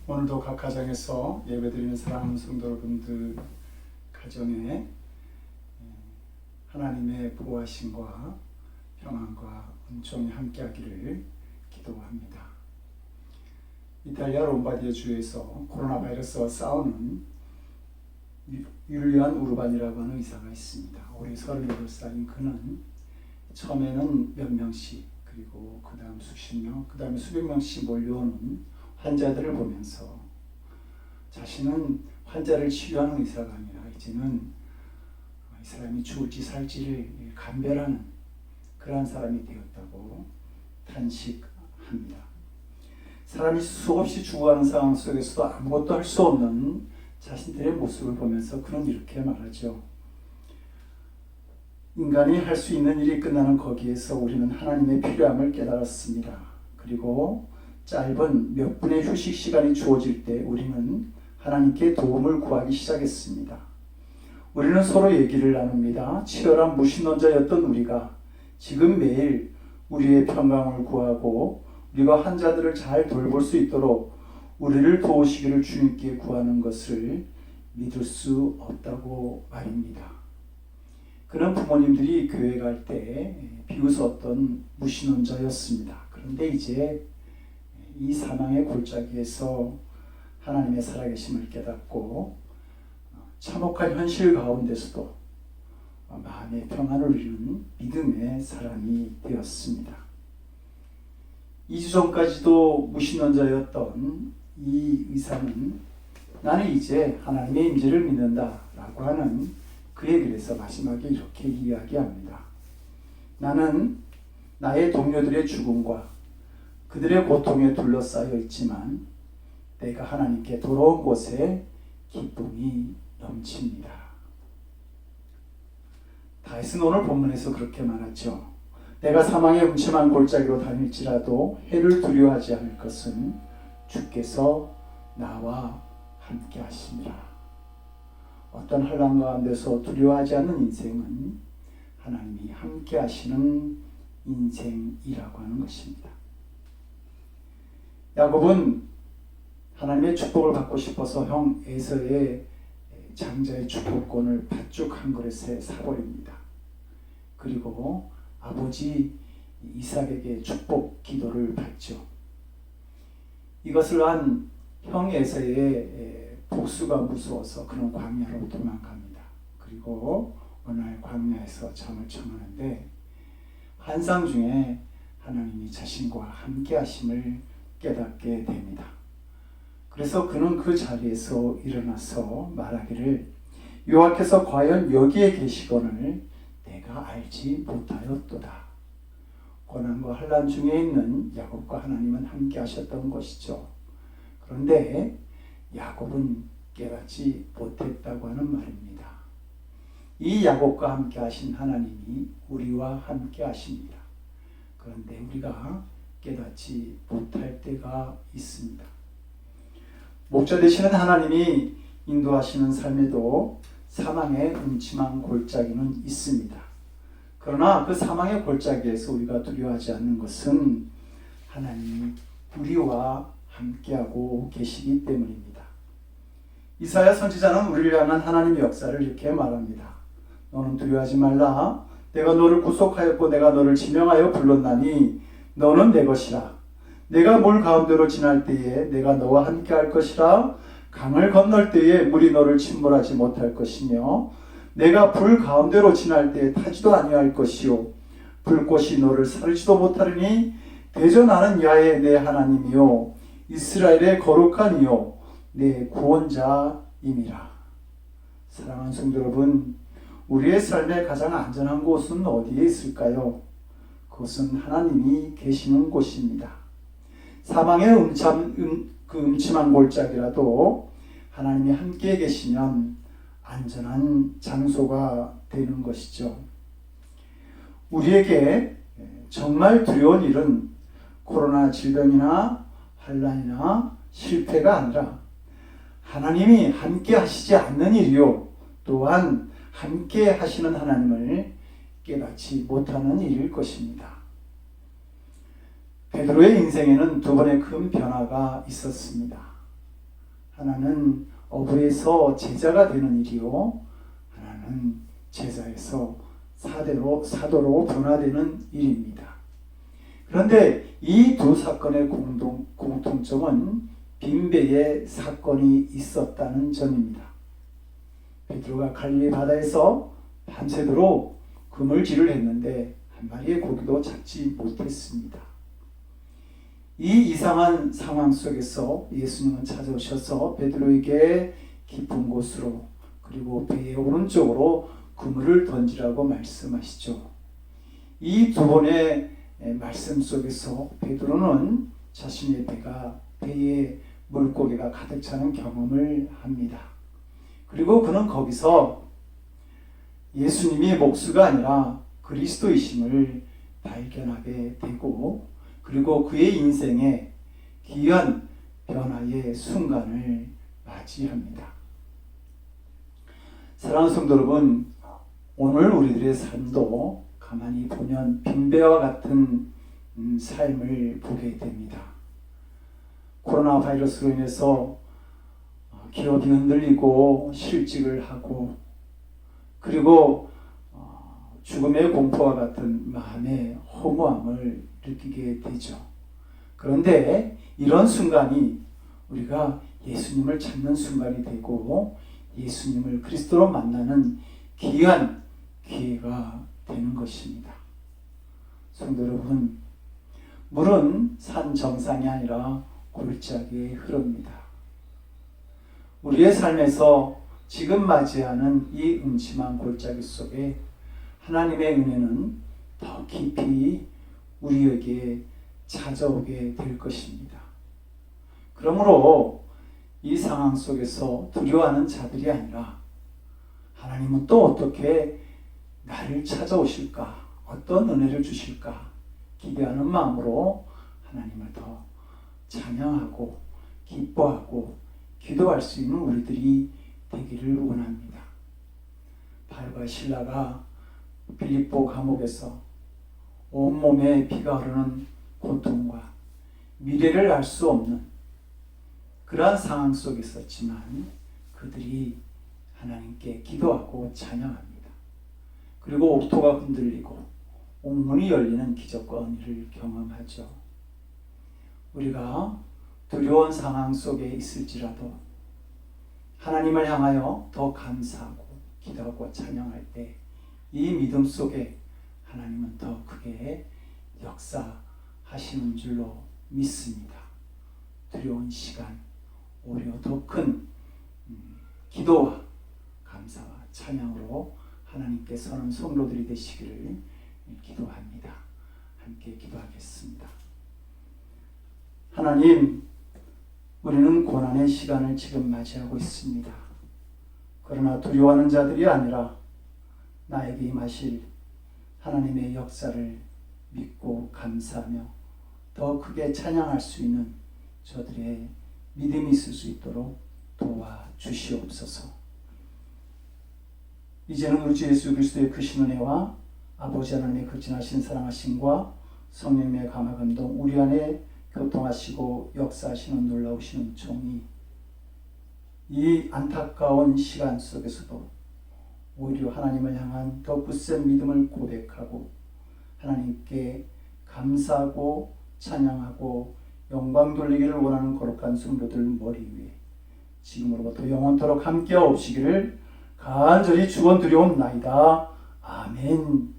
오늘도 각 가정에서 예배드리는 사랑하는 성도 여러분들 가정에 하나님의 보호하심과 평안과 은총이 함께하기를 기도합니다. 이탈리아 롬바디아 주에서 코로나 바이러스와 싸우는 율리안 우르반이라고 하는 의사가 있습니다. 올해 38살인 그는 처음에는 몇 명씩, 그리고 그 다음 수십 명, 그 다음에 수백 명씩 몰려오는 환자들을 보면서 자신은 환자를 치료하는 의사가 아니라 이제는 이 사람이 죽을지 살지를 감별하는 그러한 사람이 되었다고 탄식합니다. 사람이 수없이 죽어가는 상황 속에서도 아무것도 할 수 없는 자신들의 모습을 보면서 그는 이렇게 말하죠. 인간이 할 수 있는 일이 끝나는 거기에서 우리는 하나님의 필요함을 깨달았습니다. 그리고 짧은 몇 분의 휴식 시간이 주어질 때 우리는 하나님께 도움을 구하기 시작했습니다. 우리는 서로 얘기를 나눕니다. 치열한 무신론자였던 우리가 지금 매일 우리의 평강을 구하고 우리가 환자들을 잘 돌볼 수 있도록 우리를 도우시기를 주님께 구하는 것을 믿을 수 없다고 말입니다. 그는 부모님들이 교회 갈 때 비웃었던 무신론자였습니다. 그런데 이제 이 사망의 골짜기에서 하나님의 살아계심을 깨닫고 참혹한 현실 가운데서도 마음의 평안을 누리는 믿음의 사람이 되었습니다. 2주 전까지도 무신론자였던 이 의사는 나는 이제 하나님의 임재를 믿는다 라고 하는 그 얘기를 해서 마지막에 이렇게 이야기합니다. 나는 나의 동료들의 죽음과 그들의 고통에 둘러싸여 있지만 내가 하나님께 돌아온 곳에 기쁨이 넘칩니다. 다윗은 오늘 본문에서 그렇게 말하죠. 내가 사망의 음침한 골짜기로 다닐지라도 해를 두려워하지 않을 것은 주께서 나와 함께 하심이라. 어떤 환난 가운데서 두려워하지 않는 인생은 하나님이 함께 하시는 인생이라고 하는 것입니다. 야곱은 하나님의 축복을 받고 싶어서 형 에서의 장자의 축복권을 팥죽 한 그릇에 사버립니다. 그리고 아버지 이삭에게 축복 기도를 받죠. 이것을 한 형 에서의 복수가 무서워서 그는 광야로 도망갑니다. 그리고 어느 날 광야에서 잠을 청하는데 환상 중에 하나님이 자신과 함께 하심을 깨닫게 됩니다. 그래서 그는 그 자리에서 일어나서 말하기를 여호와께서 과연 여기에 계시거늘 내가 알지 못하였도다. 고난과 환난 중에 있는 야곱과 하나님은 함께 하셨던 것이죠. 그런데 야곱은 깨닫지 못했다고 하는 말입니다. 이 야곱과 함께 하신 하나님이 우리와 함께 하십니다. 그런데 우리가 깨닫지 못할 때가 있습니다. 목자 되시는 하나님이 인도하시는 삶에도 사망의 음침한 골짜기는 있습니다. 그러나 그 사망의 골짜기에서 우리가 두려워하지 않는 것은 하나님이 우리와 함께하고 계시기 때문입니다. 이사야 선지자는 우리를 향한 하나님의 역사를 이렇게 말합니다. 너는 두려워하지 말라. 내가 너를 구속하였고 내가 너를 지명하여 불렀나니 너는 내 것이라. 내가 물 가운데로 지날 때에 내가 너와 함께 할 것이라. 강을 건널 때에 물이 너를 침몰하지 못할 것이며 내가 불 가운데로 지날 때에 타지도 아니할 것이요 불꽃이 너를 사르지도 못하리니 대저 나는 야훼 내 하나님이요 이스라엘의 거룩한 이요 내 구원자임이라. 사랑하는 성도 여러분, 우리의 삶의 가장 안전한 곳은 어디에 있을까요? 그것은 하나님이 계시는 곳입니다. 사망의 음침한 골짜기라도 하나님이 함께 계시면 안전한 장소가 되는 것이죠. 우리에게 정말 두려운 일은 코로나 질병이나 환난이나 실패가 아니라 하나님이 함께 하시지 않는 일이요 또한 함께 하시는 하나님을 깨닫지 못하는 일일 것입니다. 베드로의 인생에는 두 번의 큰 변화가 있었습니다. 하나는 어부에서 제자가 되는 일이요, 하나는 제자에서 사도로 변화되는 일입니다. 그런데 이 두 사건의 공통점은 빈배의 사건이 있었다는 점입니다. 베드로가 갈릴리 바다에서 밤새도록 그물질을 했는데 한 마리의 고기도 잡지 못했습니다. 이 이상한 상황 속에서 예수님은 찾아오셔서 베드로에게 깊은 곳으로 그리고 배의 오른쪽으로 그물을 던지라고 말씀하시죠. 이 두 번의 말씀 속에서 베드로는 자신의 배에 물고기가 가득 차는 경험을 합니다. 그리고 그는 거기서 예수님이 목수가 아니라 그리스도이심을 발견하게 되고, 그리고 그의 인생에 귀한 변화의 순간을 맞이합니다. 사랑하는 성도 여러분, 오늘 우리들의 삶도 가만히 보면 빈배와 같은 삶을 보게 됩니다. 코로나 바이러스로 인해서 기업이 흔들리고 실직을 하고, 그리고 죽음의 공포와 같은 마음의 허무함을 느끼게 되죠. 그런데 이런 순간이 우리가 예수님을 찾는 순간이 되고 예수님을 그리스도로 만나는 귀한 기회가 되는 것입니다. 성도 여러분, 물은 산 정상이 아니라 골짜기에 흐릅니다. 우리의 삶에서 지금 맞이하는 이 음침한 골짜기 속에 하나님의 은혜는 더 깊이 우리에게 찾아오게 될 것입니다. 그러므로 이 상황 속에서 두려워하는 자들이 아니라 하나님은 또 어떻게 나를 찾아오실까, 어떤 은혜를 주실까 기대하는 마음으로 하나님을 더 찬양하고 기뻐하고 기도할 수 있는 우리들이 되기를 원합니다. 바울과 실라가 빌립보 감옥에서 온몸에 피가 흐르는 고통과 미래를 알 수 없는 그러한 상황 속에 있었지만 그들이 하나님께 기도하고 찬양합니다. 그리고 옥토가 흔들리고 옥문이 열리는 기적과 은혜를 경험하죠. 우리가 두려운 상황 속에 있을지라도 하나님을 향하여 더 감사하고 기도하고 찬양할 때 이 믿음 속에 하나님은 더 크게 역사하시는 줄로 믿습니다. 두려운 시간 오히려 더 큰 기도와 감사와 찬양으로 하나님께 서는 성도들이 되시기를 기도합니다. 함께 기도하겠습니다. 하나님, 우리는 고난의 시간을 지금 맞이하고 있습니다. 그러나 두려워하는 자들이 아니라 나에게 임하실 하나님의 역사를 믿고 감사하며 더 크게 찬양할 수 있는 저들의 믿음이 있을 수 있도록 도와주시옵소서. 이제는 우리 주 예수 그리스도의 크신 은혜와 아버지 하나님의 극진하신 사랑하심과 성령님의 감화감동 우리 안에 교통하시고 역사하시는 놀라우신 은총이 이 안타까운 시간 속에서도 오히려 하나님을 향한 더 굳센 믿음을 고백하고 하나님께 감사하고 찬양하고 영광 돌리기를 원하는 거룩한 성도들 머리 위에 지금으로부터 영원토록 함께 오시기를 간절히 축원드리옵나이다. 아멘.